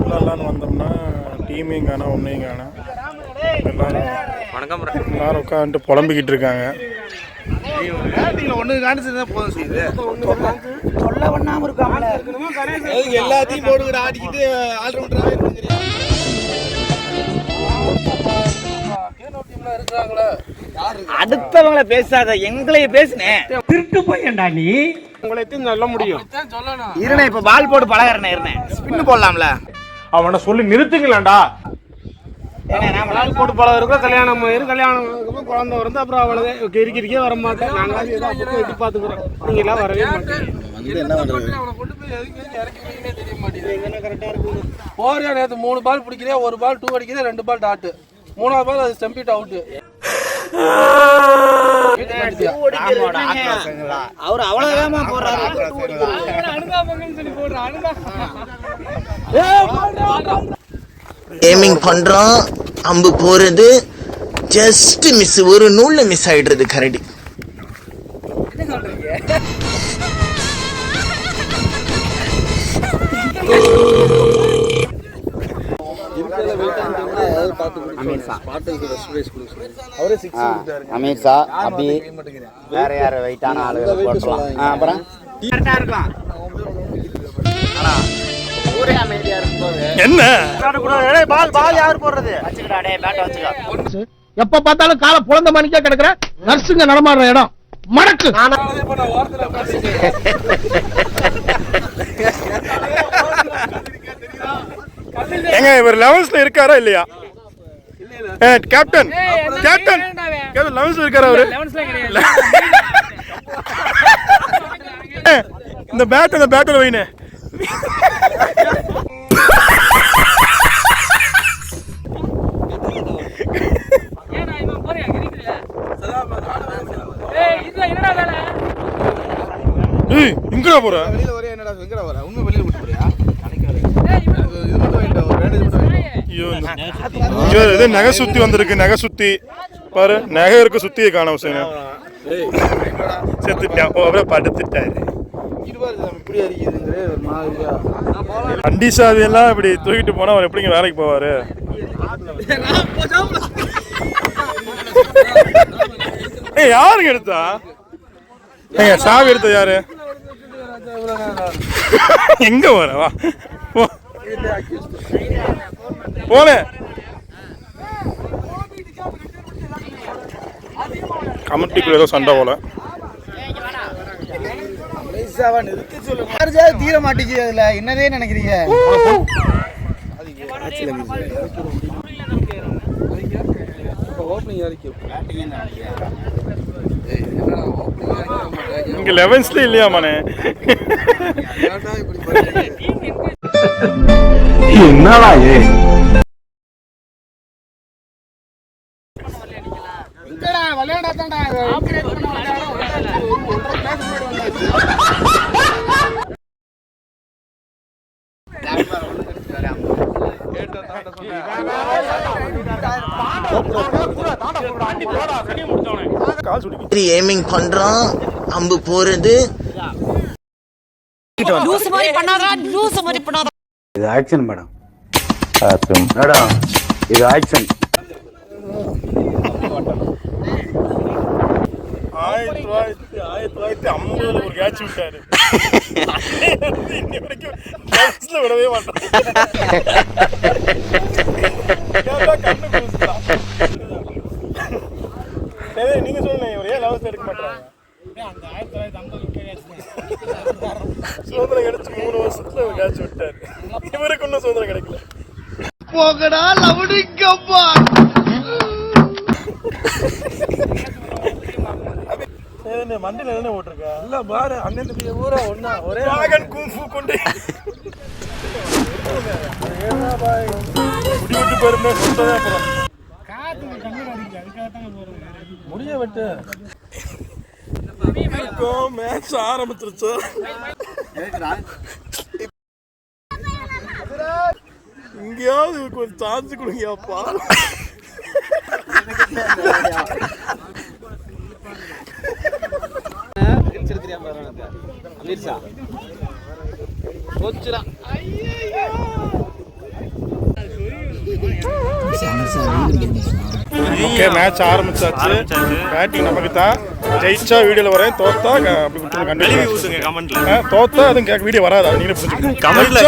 விளாட்லான்னு வந்தோம்னா டீமையும் காணோம் ஒன்றையும் காணோம். எல்லாரும் உட்காந்துட்டு புலம்பிக்கிட்டு இருக்காங்க. ஒன்று காணிச்சு போதும் செய்யுது சொல்ல பண்ணாமல் இருக்காங்க. எல்லாத்தையும் போட்டு ஆடிக்கிட்டு ஆல்ரவுண்டராக அடுத்தவங்களை பேசாத எங்களை பேசுனேன். திருட்டு பையன்டா நீ. உங்களை சொல்ல முடியும். இருண்ணே இப்ப பால் போட்டு பழகிறேன். இருந்தேன் ஸ்பின் போடலாம்ல. அவனை சொல்லி நிறுத்துங்களாண்டா. பால் போட்டு பழகிறதுக்குள்ள கல்யாணம் கல்யாணம் குழந்தை வந்து அப்புறம் அவ்வளவு கிரிக்கே வர மாட்டேன். நாங்கள் எட்டி பார்த்துக்கிறோம். நீங்க எல்லாம் வரவே மாட்டேன். போறியா நேற்று 3 பால் பிடிக்கிறே, 1 பால் 2 அடிக்கிறே, 2 பால் டாட்டு, 3ஆவது பால் அது ஸ்டம்பிட் அவுட்டு. அவர் அவ்வளவுதான் போடுறாரு. ஏமிங் பண்றோம், அம்பு போறது ஜஸ்ட் மிஸ், ஒரு நூல்ல மிஸ் ஆயிடுறது கரடி. அமீர் ஷா, அபி, வேற யார் வெயிட்டான ஆளுகளை போட்டுலாம். அப்புறம் என்ன யாரு போடுறது? எப்ப பார்த்தாலும் காலை புலந்த மணிக்கா கிடக்குற நர்ஸுங்க நடமாடுற இடம் மடக்கு. ஏங்க இவர் 11th இருக்காரா இல்லையா? கேப்டன் கேப்டன் 11th இருக்காரா அவரு? இந்த பேட்டில் வைனே. இங்கடா போற? வெளியில ஒரே என்னடா எங்கடா வர? உண்மை வெளியில விட்டு போறியா? இது நகை சுத்தி வந்திருக்கு. நகை சுத்தி பாரு, நகை இருக்கு, சுத்தியை காண செத்துட்டான். அப்புறம் படுத்துட்டாரு. வண்டி சாவி எல்லாம் இப்படி தூக்கிட்டு போனா அவர் எப்படிங்க வேலைக்கு போவாரு? யாருங்க எடுத்தா? சாவி எடுத்த யாரு? எங்க வர? போல கமிட்டிக்குள்ள ஏதோ சண்டை போல. தீர மாட்டேங்குது. அதுல என்னதே நினைக்கிறீங்க? இங்க 11th இல்லையா மனே? என்னடா ஏமிங் பண்றோம், அம்பு போறது. இது ஆக்ஷன் மேடம். மேடம் இது ஆக்ஷன். 1950 ஒரு கேட்ச் விட்டாரு. இன்னி வரைக்கும் விடவே மாட்டேன். நீங்க சொல்லுங்க, இவர் ஏன் 11th எடுக்க மாட்டாங்க? சுதந்திரம் கிடைச்சு 3 வருஷத்துல கேட்ச் விட்டாரு. இவருக்கு இன்னும் சுதந்திரம் கிடைக்கல. போகடா லவுடிக்கப்பா. மண்டில என்ன ஓட்டிருக்கா? இல்ல பாரு, அண்ணன் ஊரா ஒன்னா ஒரே குங்ஃபு கொண்டு விட்டு போயிருந்தேன். முடிய விட்டு மேட்ச் ஆரம்பிச்சிருச்சு. இங்கேயாவது கொஞ்சம் சான்ஸ் கொடுங்கப்பா. அமீர் ஷா ஓகே மேட்ச் ஆரம்பிச்சாச்சு. பேட்டிங் நமக்கு தான். ஜெயிச்சா வீடியோல வரேன், தோத்தா அப்படி கமெண்ட்ல தோத்தா அதுவும் வீடியோ வராது. நீங்களே புரிஞ்சுக்கணும். கமெண்ட்ல